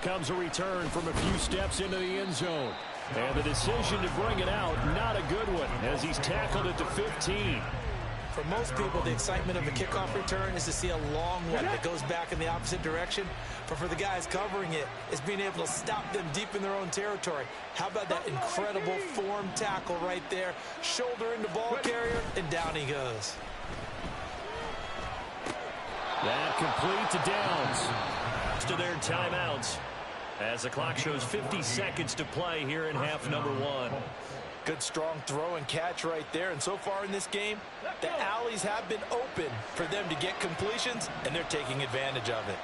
comes a return from a few steps into the end zone. And the decision to bring it out, not a good one, as he's tackled it to 15. For most people, the excitement of a kickoff return is to see a long one that goes back in the opposite direction. But for the guys covering it, it's being able to stop them deep in their own territory. How about that incredible form tackle right there? Shoulder into ball carrier, and down he goes. That complete to Downs. To their timeouts as the clock shows 50 seconds to play here in half number 1. Good strong throw and catch right there. And so far in this game, the alleys have been open for them to get completions, and they're taking advantage of it.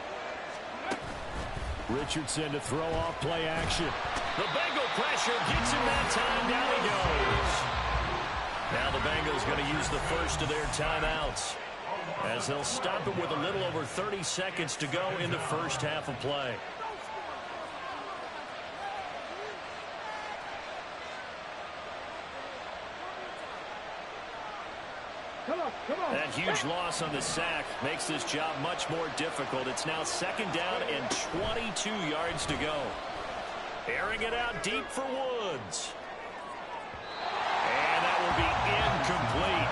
Richardson to throw off play action. The Bengal pressure gets him that time. Down he goes. Now the Bengals going to use the first of their timeouts, as they'll stop it with a little over 30 seconds to go in the first half of play. That huge loss on the sack makes this job much more difficult. It's now 2nd down and 22 yards to go. Airing it out deep for Woods. And that will be incomplete.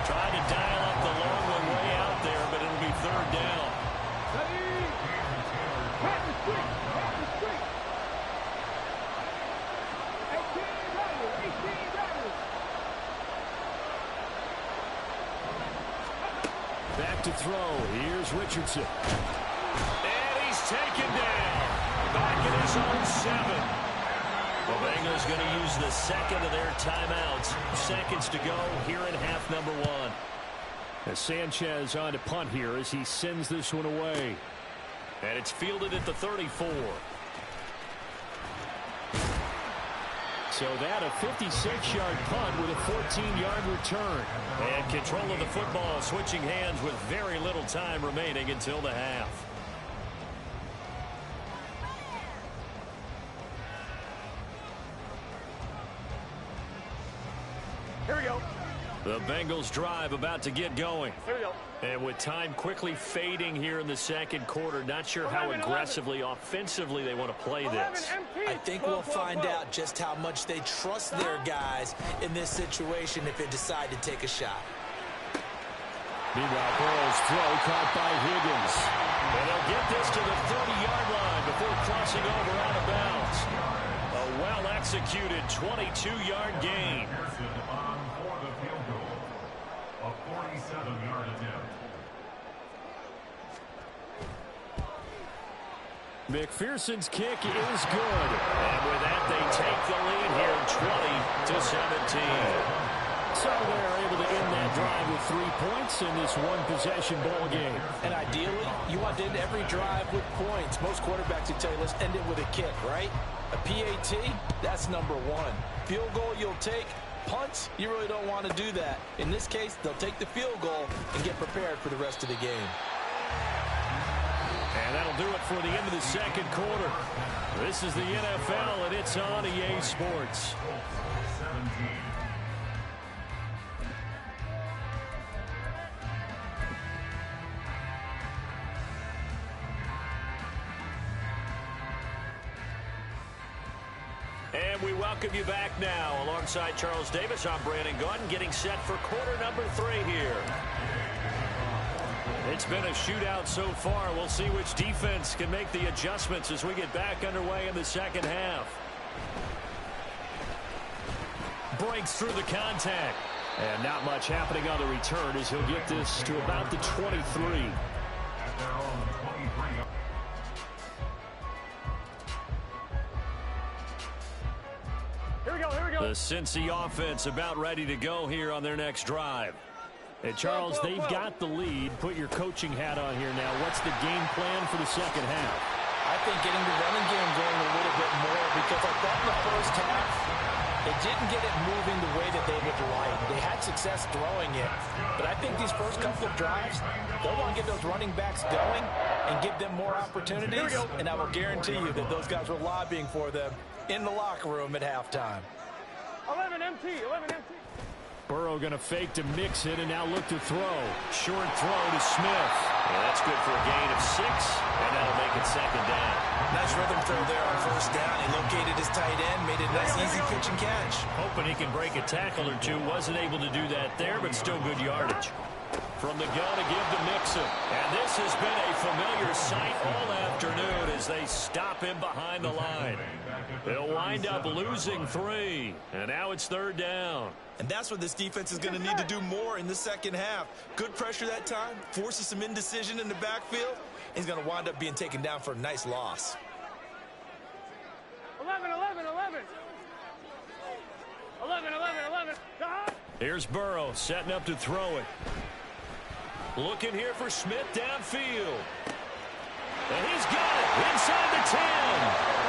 Trying to dial up the long one way out there, but it'll be 3rd down. Back to throw. Here's Richardson. And he's taken down. Back in his own 7. The Bengals going to use the second of their timeouts. Seconds to go here in half number 1. As Sanchez on to punt here as he sends this one away. And it's fielded at the 34. So that a 56-yard punt with a 14-yard return. And control of the football switching hands with very little time remaining until the half. Here we go. The Bengals drive about to get going. Here we go. And with time quickly fading here in the second quarter, not sure how aggressively, offensively they want to play this. I think we'll find out just how much they trust their guys in this situation if they decide to take a shot. Meanwhile, Burrow's throw caught by Higgins. And they'll get this to the 30-yard line before crossing over out of bounds. A well-executed 22-yard gain. A 47-yard attempt. McPherson's kick is good. And with that, they take the lead here 20-17. So they're able to end that drive with 3 points in this one-possession ball game. And ideally, you want to end every drive with points. Most quarterbacks would tell you, let's end it with a kick, right? A PAT, that's number 1. Field goal you'll take. Punts, you really don't want to do that. In this case, they'll take the field goal and get prepared for the rest of the game. And that'll do it for the end of the second quarter. This is the NFL, and it's on EA Sports. And we welcome you back now. Alongside Charles Davis, I'm Brandon Gunn, getting set for quarter number 3 here. It's been a shootout so far. We'll see which defense can make the adjustments as we get back underway in the second half. Breaks through the contact. And not much happening on the return as he'll get this to about the 23. The Cincy offense about ready to go here on their next drive. And Charles, they've got the lead. Put your coaching hat on here now. What's the game plan for the second half? I think getting the running game going a little bit more, because I thought in the first half, they didn't get it moving the way that they would like. They had success throwing it. But I think these first couple of drives, they'll want to get those running backs going and give them more opportunities. And I will guarantee you that those guys were lobbying for them in the locker room at halftime. 11 MT, 11 MT. Burrow going to fake to mix it and now look to throw. Short throw to Smith. Yeah, that's good for a gain of 6, and that'll make it second down. Nice rhythm throw there on first down. He located his tight end, made it a nice, easy pitch and catch. Hoping he can break a tackle or two. Wasn't able to do that there, but still good yardage. From the gun to give to Mixon. And this has been a familiar sight all afternoon as they stop him behind the line. They'll wind up losing 3, and now it's third down. And that's what this defense is going to need to do more in the second half. Good pressure that time, forces some indecision in the backfield. He's going to wind up being taken down for a nice loss. 11, 11, 11. 11, 11, 11. Here's Burrow setting up to throw it. Looking here for Smith downfield. And he's got it inside the 10.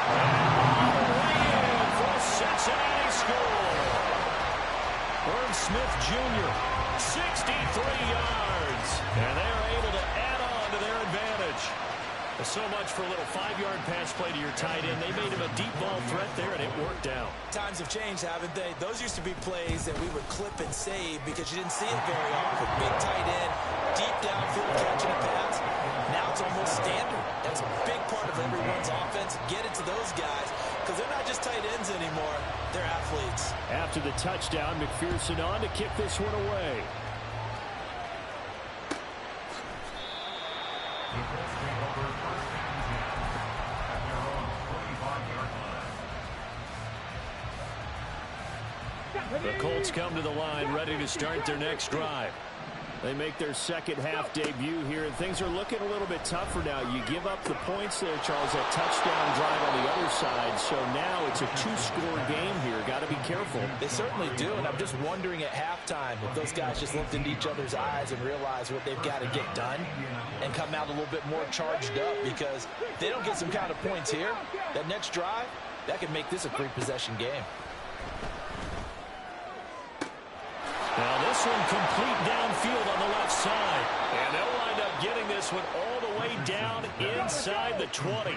And all the way in for a Cincinnati score. Irv Smith Jr., 63 yards. And they're able to add on to their advantage. So much for a little 5-yard pass play to your tight end. They made him a deep ball threat there, and it worked out. Times have changed, haven't they? Those used to be plays that we would clip and save because you didn't see it very often. Big tight end, deep downfield catching a pass. Now it's almost standard. That's a big part of everyone's offense. Get it to those guys because they're not just tight ends anymore. They're athletes. After the touchdown, McPherson on to kick this one away. The Colts come to the line, ready to start their next drive. They make their second half debut here, and things are looking a little bit tougher now. You give up the points there, Charles, that touchdown drive on the other side. So now it's a 2-score game here. Got to be careful. They certainly do, and I'm just wondering at halftime if those guys just looked into each other's eyes and realized what they've got to get done and come out a little bit more charged up, because if they don't get some kind of points here, that next drive, that could make this a 3-possession game. Now this one complete downfield on the left side. And they'll wind up getting this one all the way down inside the 20.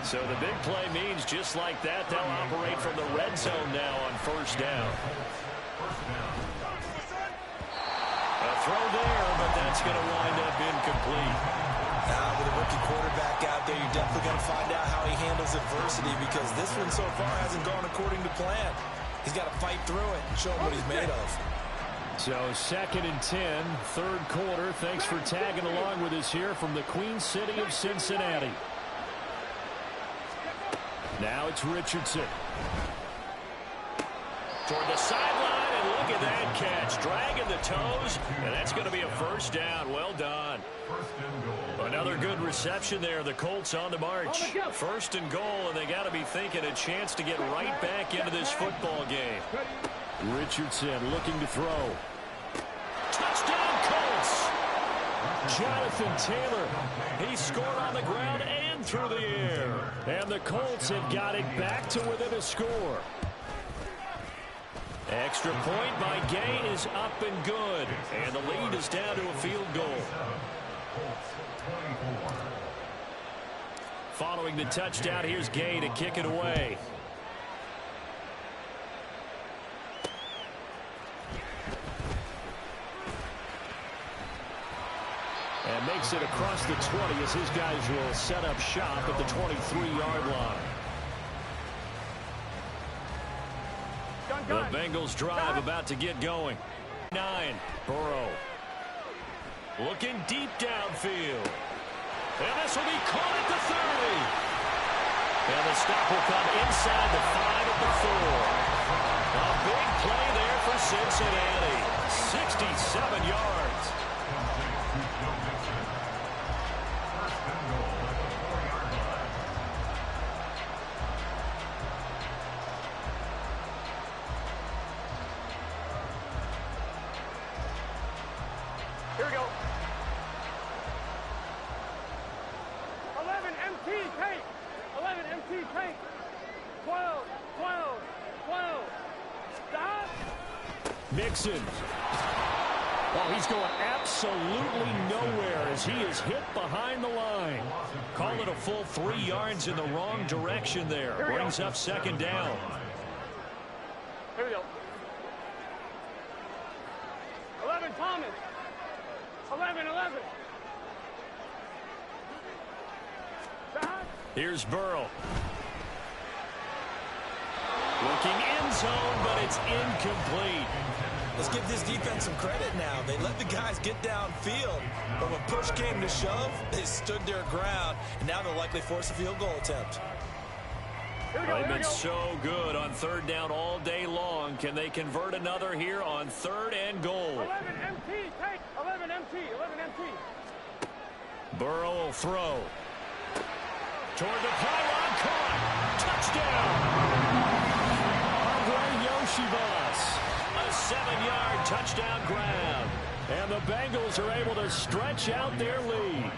So the big play means just like that, they'll operate from the red zone now on first down. A throw there, but that's going to wind up incomplete. Now with a rookie quarterback out there, you're definitely going to find out how he handles adversity, because this one so far hasn't gone according to plan. He's got to fight through it and show him what he's made of. So 2nd and 10, third quarter. Thanks for tagging along with us here from the Queen City of Cincinnati. Now it's Richardson. Toward the sideline, and look at that catch. Dragging the toes, and that's going to be a first down. Well done. Another good reception there. The Colts on the march. 1st and goal, and they got to be thinking a chance to get right back into this football game. Richardson looking to throw. Touchdown Colts! Jonathan Taylor. He scored on the ground and through the air. And the Colts have got it back to within a score. Extra point by Gay is up and good. And the lead is down to a field goal. Following the touchdown, here's Gay to kick it away. And makes it across the 20 as his guys will set up shop at the 23-yard line. The Bengals drive about to get going. 9, Burrow. Looking deep downfield. And this will be caught at the 30. And the stop will come inside the 5 at the 4. A big play there for Cincinnati. 67 yards. Here we go. 11 MT tank. 11 MT tank. 12, 12, 12. Stop. Mixon. Oh, he's going absolutely nowhere as he is hit behind the line. Call it a full 3 yards in the wrong direction there. Brings up 2nd down. Here we go. 11 Thomas. 11, 11. Here's Burrow. Looking end zone, but it's incomplete. Let's give this defense some credit now. They let the guys get downfield, but when push came to shove, they stood their ground, and now they'll likely force a field goal attempt. They've been so good on third down all day long. Can they convert another here on third and goal? 11 MT, take 11 MT, 11 MT. Burrow will throw. Toward the pylon, caught. Touchdown. Yoshibas. A 7-yard touchdown grab. And the Bengals are able to stretch out their lead.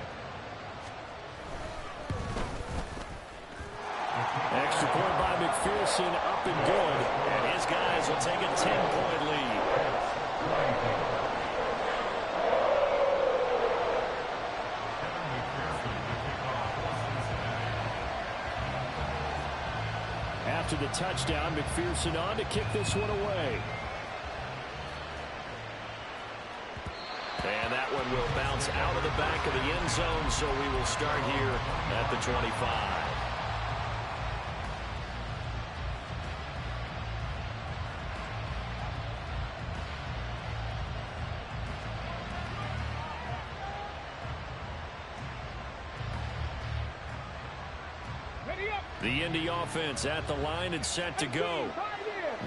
Extra point by McPherson, up and good. And his guys will take a 10-point lead. After the touchdown, McPherson on to kick this one away. And that one will bounce out of the back of the end zone, so we will start here at the 25. The Indy offense at the line and set to go.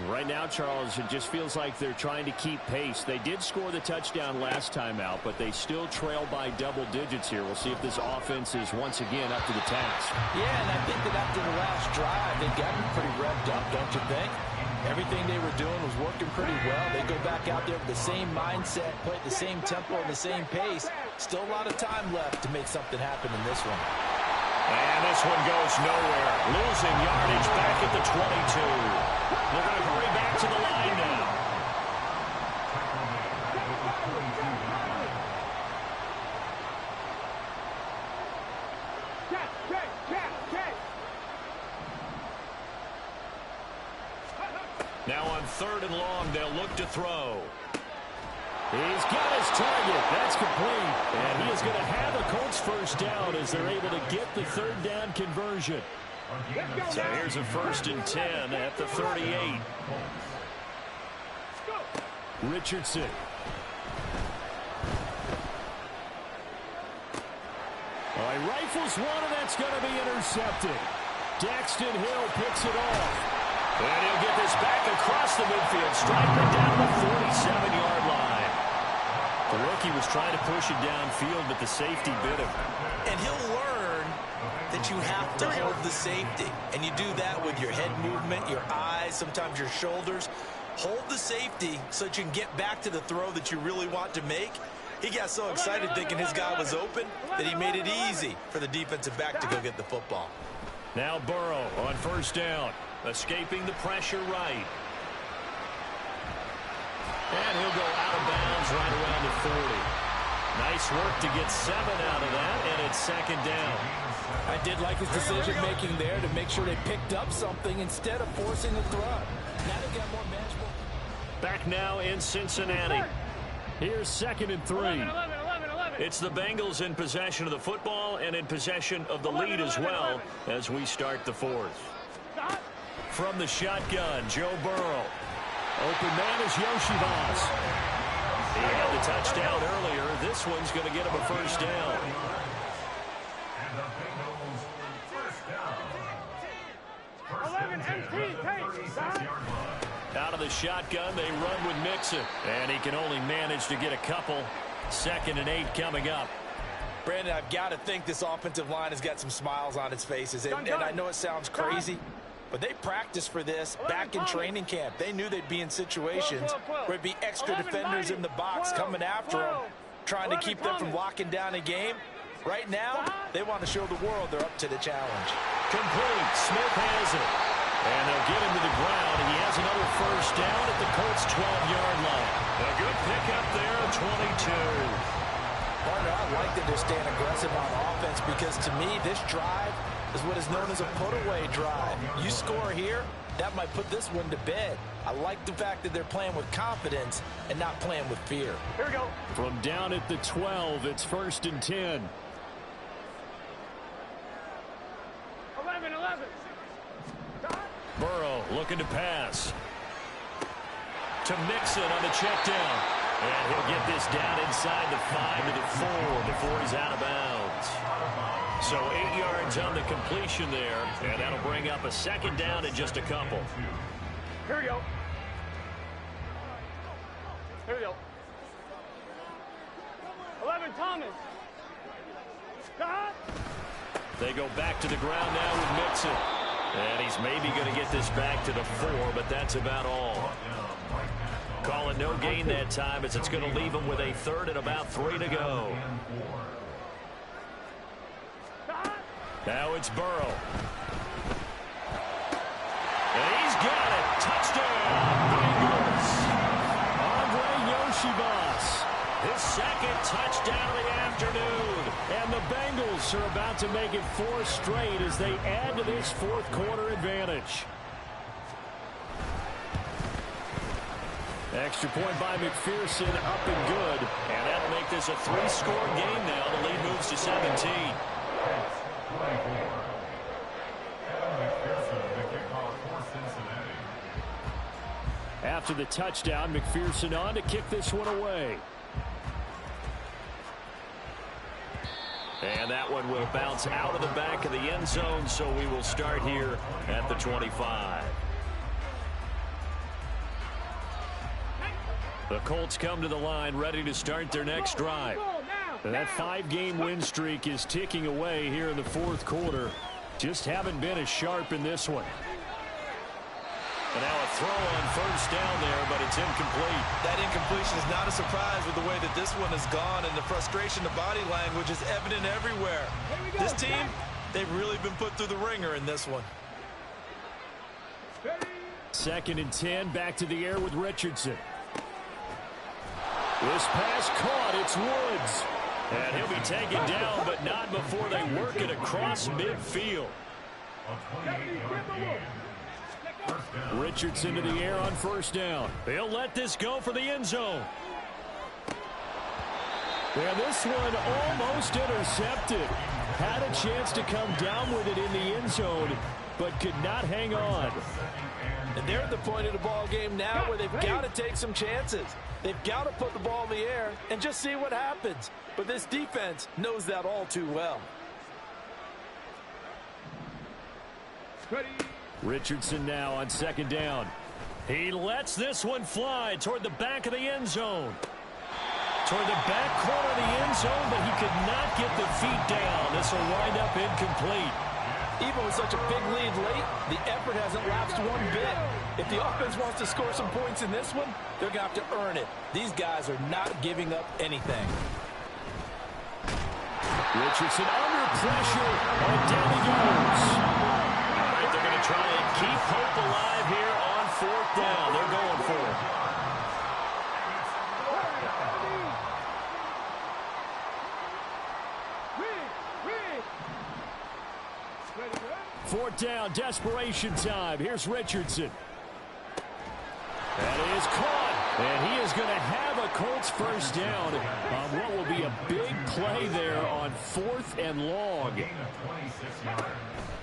Right now, Charles, it just feels like they're trying to keep pace. They did score the touchdown last time out, but they still trail by double digits here. We'll see if this offense is once again up to the task. Yeah, and I think that after the last drive, they've gotten pretty revved up, don't you think? Everything they were doing was working pretty well. They go back out there with the same mindset, play at the same tempo and the same pace. Still a lot of time left to make something happen in this one. And this one goes nowhere. Losing yardage back at the 22. They're going to hurry back to the line now. Now on third and long, they'll look to throw. He's got his target. That's complete. And he is going to have a Colts first down as they're able to get the third down conversion. So here's a 1st and 10 at the 38. Richardson. All right, rifles one, and that's going to be intercepted. Daxton Hill picks it off. And he'll get this back across the midfield, striking down the 47-yard line. The rookie was trying to push it downfield, but the safety bit him. And he'll learn that you have to hold the safety. And you do that with your head movement, your eyes, sometimes your shoulders. Hold the safety so that you can get back to the throw that you really want to make. He got so excited thinking his guy was open that he made it easy for the defensive back to go get the football. Now Burrow on first down, escaping the pressure right. And he'll go out of bounds right around the 30. Nice work to get 7 out of that, and it's 2nd down. I did like his decision-making there to make sure they picked up something instead of forcing a throw. Now they've got more manageable. Back now in Cincinnati. Here's 2nd and 3. 11. It's the Bengals in possession of the football and in possession of the lead as well as we start the 4th. From the shotgun, Joe Burrow. Open man is Yoshibas. He had the touchdown earlier. This one's going to get him a first down. And the Bengals first down. 11 MT, take. Out of the shotgun, they run with Mixon. And he can only manage to get a couple. 2nd and 8 coming up. Brandon, I've got to think this offensive line has got some smiles on its faces. And I know it sounds crazy, but they practiced for this back in training camp. They knew they'd be in situations where it'd be extra defenders in the box coming after them, trying to keep them from locking down a game. Right now, they want to show the world they're up to the challenge. Complete. Smith has it. And they'll get him to the ground. He has another first down at the Colts' 12-yard line. A good pickup there, 22. Partner, I like that they're staying aggressive on offense because, to me, this drive is what is known as a put-away drive. You score here, that might put this one to bed. I like the fact that they're playing with confidence and not playing with fear. Here we go. From down at the 12, it's 1st and 10. Burrow looking to pass. To Mixon on the check down. And he'll get this down inside the 5 to the 4 before he's out of bounds. So 8 yards on the completion there, and that'll bring up a second down in just a couple. Here we go. Here we go. 11, Thomas. Cut. They go back to the ground now with Mixon. And he's maybe going to get this back to the 4, but that's about all. Calling no gain that time as it's going to leave him with a third and about 3 to go. Now it's Burrow. And he's got it. Touchdown, Bengals. Andre Yoshibas, his second touchdown of the afternoon. And the Bengals are about to make it 4 straight as they add to this fourth quarter advantage. Extra point by McPherson, up and good. And that'll make this a 3-score game now. The lead moves to 17. After the touchdown, McPherson on to kick this one away. And that one will bounce out of the back of the end zone, so we will start here at the 25. The Colts come to the line ready to start their next drive. That 5-game win streak is ticking away here in the fourth quarter. Just haven't been as sharp in this one. And now a throw on first down there, but it's incomplete. That incompletion is not a surprise with the way that this one has gone, and the frustration, the body language is evident everywhere. This team, they've really been put through the ringer in this one. 2nd and 10, back to the air with Richardson. This pass caught, it's Woods. And he'll be taken down, but not before they work it across midfield. Richardson to the air on first down. They'll let this go for the end zone. And this one almost intercepted. Had a chance to come down with it in the end zone, but could not hang on. And they're at the point of the ball game now where they've got to take some chances. They've got to put the ball in the air and just see what happens. But this defense knows that all too well. Richardson now on 2nd down. He lets this one fly toward the back of the end zone. Toward the back corner of the end zone, but he could not get the feet down. This will wind up incomplete. Even with such a big lead late, the effort hasn't lapsed one bit. If the offense wants to score some points in this one, they're going to have to earn it. These guys are not giving up anything. Richardson under pressure, and down he goes. All right, they're going to try and keep hope alive here on 4th down. They're going for it. Fourth down, desperation time. Here's Richardson. That is caught, and he is going to have a Colts first down on what will be a big play there on 4th and long.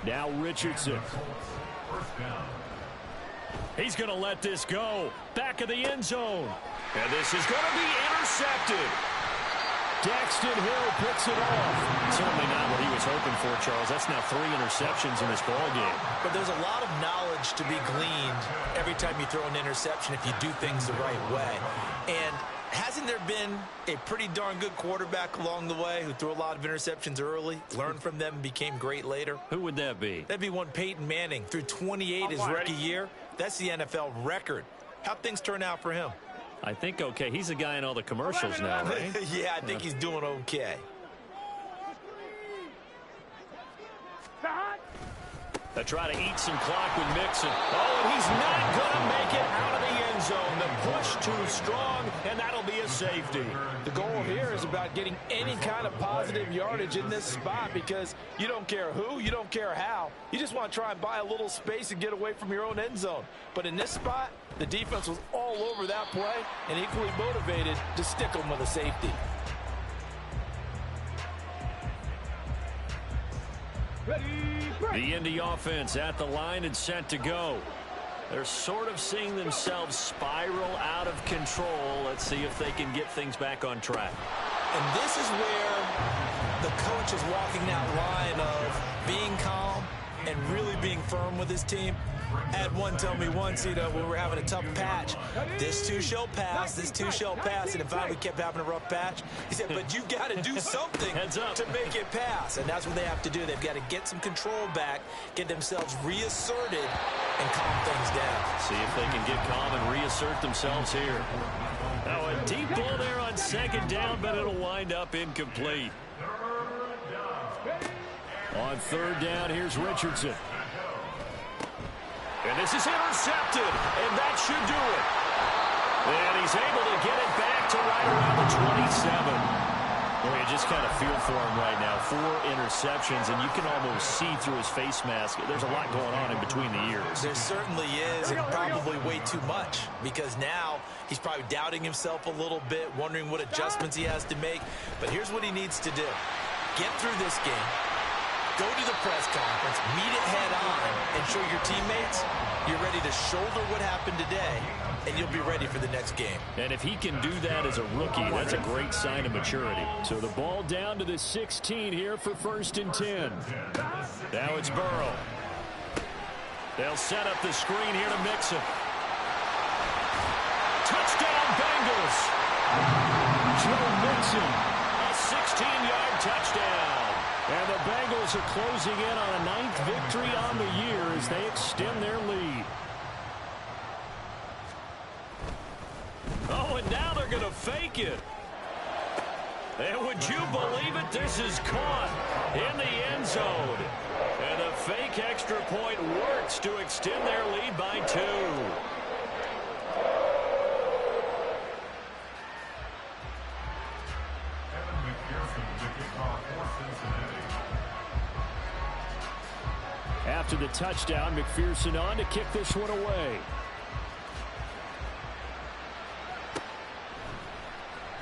Now Richardson. He's going to let this go. Back of the end zone. And this is going to be intercepted. Daxton Hill picks it off. Certainly not what he was hoping for, Charles. That's now 3 interceptions in this ballgame. But there's a lot of knowledge to be gleaned every time you throw an interception if you do things the right way. And hasn't there been a pretty darn good quarterback along the way who threw a lot of interceptions early, learned from them, and became great later? Who would that be? That'd be one Peyton Manning. Threw 28 his rookie year. That's the NFL record. How'd things turn out for him? I think okay. He's a guy in all the commercials now, right? Yeah, I think he's doing okay. They try to eat some clock with Mixon. Oh, and he's not going to make it out of the end zone. The push too strong, and that'll be a safety. The goal here is about getting any kind of positive yardage in this spot because you don't care who, you don't care how. You just want to try and buy a little space and get away from your own end zone. But in this spot, the defense was all over that play and equally motivated to stick them with a safety. Ready, The Indy offense at the line and set to go. They're sort of seeing themselves spiral out of control. Let's see if they can get things back on track. And this is where the coach is walking that line of being calm and really being firm with his team. I had one tell me once, when we were having a tough patch, this too shall pass, this too shall pass. And in fact, we kept having a rough patch. He said, but you've got to do something to make it pass. And that's what they have to do. They've got to get some control back, get themselves reasserted, and calm things down. See if they can get calm and reassert themselves here. Now a deep ball there on second down, but it'll wind up incomplete. On third down, here's Richardson. And this is intercepted, and that should do it. And he's able to get it back to right around the 27. Well, you just kind of feel for him right now. 4 interceptions, and you can almost see through his face mask. There's a lot going on in between the ears. There certainly is, and probably way too much, because now he's probably doubting himself a little bit, wondering what adjustments he has to make. But here's what he needs to do. Get through this game. Go to the press conference, meet it head on, and show your teammates you're ready to shoulder what happened today, and you'll be ready for the next game. And if he can do that as a rookie, that's a great sign of maturity. So the ball down to the 16 here for 1st and 10. Now it's Burrow. They'll set up the screen here to Mixon. Touchdown, Bengals. Joe Mixon, a 16-yard touchdown. And the Bengals are closing in on a 9th victory on the year as they extend their lead. Oh, and now they're going to fake it. And would you believe it? This is caught in the end zone. And the fake extra point works to extend their lead by 2. After the touchdown, McPherson on to kick this one away.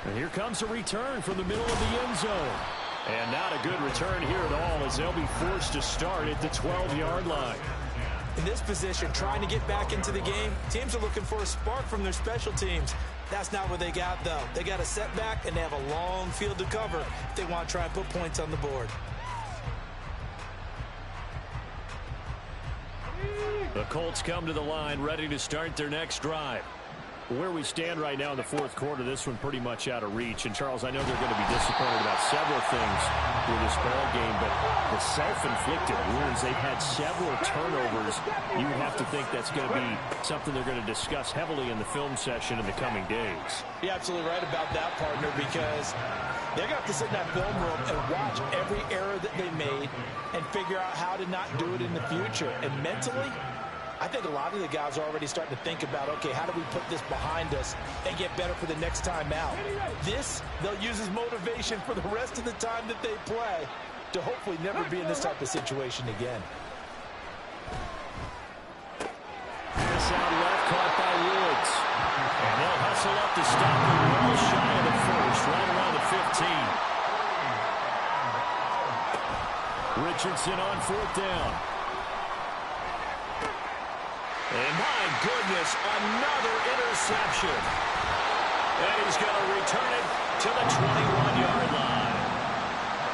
And here comes a return from the middle of the end zone. And not a good return here at all as they'll be forced to start at the 12-yard line. In this position, trying to get back into the game, teams are looking for a spark from their special teams. That's not what they got, though. They got a setback, and they have a long field to cover if they want to try and put points on the board. The Colts come to the line ready to start their next drive. Where we stand right now in the 4th quarter, this one pretty much out of reach. And, Charles, I know they're going to be disappointed about several things with this ball game, but the self-inflicted wounds, they've had several turnovers. You would have to think that's going to be something they're going to discuss heavily in the film session in the coming days. You're absolutely right about that, partner, because they're going to have to sit in that film room and watch every error that they made and figure out how to not do it in the future. And mentally, I think a lot of the guys are already starting to think about, okay, how do we put this behind us and get better for the next time out? This, they'll use as motivation for the rest of the time that they play to hopefully never be in this type of situation again. Pass out left, caught by Woods. And they'll hustle up to stop him well shy of the first, right around the 15. Richardson on 4th down. And my goodness, another interception. And he's going to return it to the 21-yard line.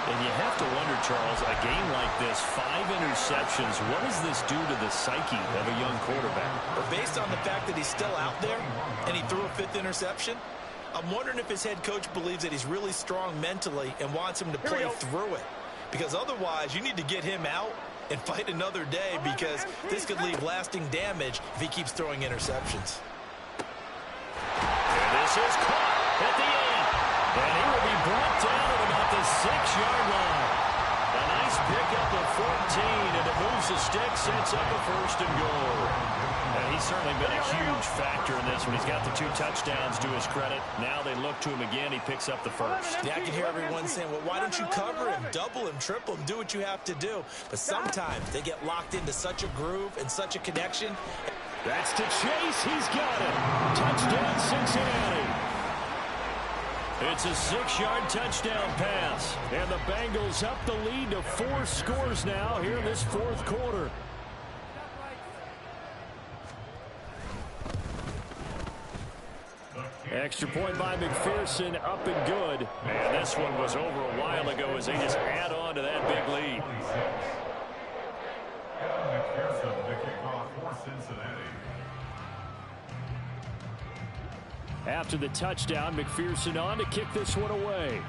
And you have to wonder, Charles, a game like this, 5 interceptions, what does this do to the psyche of a young quarterback? But based on the fact that he's still out there and he threw a 5th interception, I'm wondering if his head coach believes that he's really strong mentally and wants him to play through it. Because otherwise, you need to get him out and fight another day, because this could leave lasting damage if he keeps throwing interceptions. And this is caught at the end. And he will be brought down at about the 6-yard line. A nice pickup of 14, and it moves the stick, sets up a 1st and goal. And he's certainly been a huge factor in this one. He's got the 2 touchdowns to his credit. Now they look to him again. He picks up the 1st. Yeah, I can hear everyone saying, well, why don't you cover him, double him, triple him, do what you have to do. But sometimes they get locked into such a groove and such a connection. That's to Chase. He's got it. Touchdown, Cincinnati. It's a 6-yard touchdown pass. And the Bengals up the lead to 4 scores now here in this fourth quarter. Extra point by McPherson, up and good. And this one was over a while ago as they just add on to that big lead. McPherson, the kickoff for Cincinnati. After the touchdown, McPherson on to kick this one away.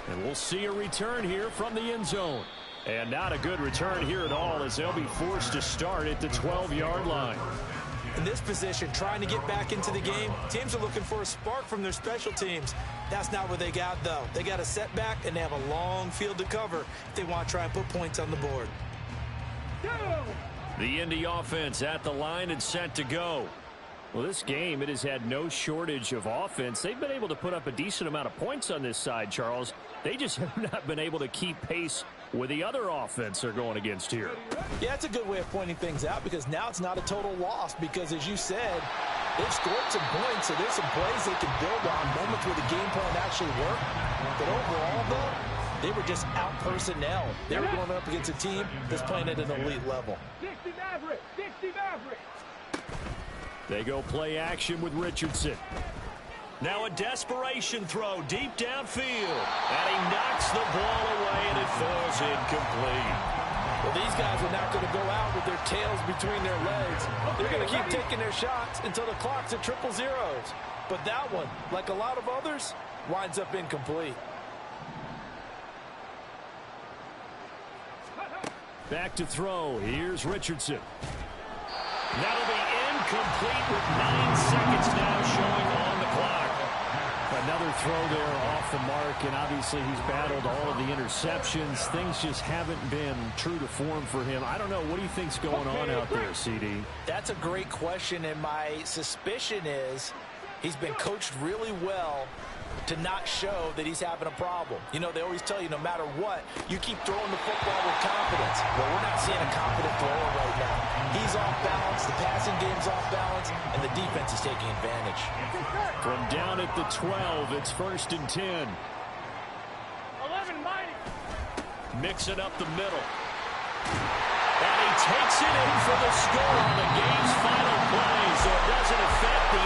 And we'll see a return here from the end zone. And not a good return here at all as they'll be forced to start at the 12-yard line. In this position, trying to get back into the game, teams are looking for a spark from their special teams. That's not what they got, though. They got a setback, and they have a long field to cover if they want to try and put points on the board. The Indy offense at the line and set to go. Well, this game, it has had no shortage of offense. They've been able to put up a decent amount of points on this side, Charles. They just have not been able to keep pace with the other offense they're going against here. Yeah, it's a good way of pointing things out because now it's not a total loss because, as you said, they've scored some points, so there's some plays they can build on, moments where the game plan actually worked. But overall, though, they were just out personnel. They were going up against a team that's playing at an elite level. 60 Maverick! 60 Maverick! They go play action with Richardson. Now a desperation throw deep downfield. And he knocks the ball away, and it falls incomplete. Well, these guys are not going to go out with their tails between their legs. They're going to keep taking their shots until the clock's at 0-0. But that one, like a lot of others, winds up incomplete. Back to throw. Here's Richardson. That'll be incomplete with 9 seconds now showing on the clock. Another throw there off the mark, and obviously he's battled all of the interceptions. Things just haven't been true to form for him. I don't know. What do you think's going on out there, CD? That's a great question, and my suspicion is he's been coached really well to not show that he's having a problem. You know, they always tell you no matter what, you keep throwing the football with confidence. Well, we're not seeing a confident thrower right now. He's off balance, the passing game's off balance, and the defense is taking advantage. From down at the 12, it's 1st and 10. 11 mighty! Mix it up the middle. And he takes it in for the score on the game's final play, so it doesn't affect the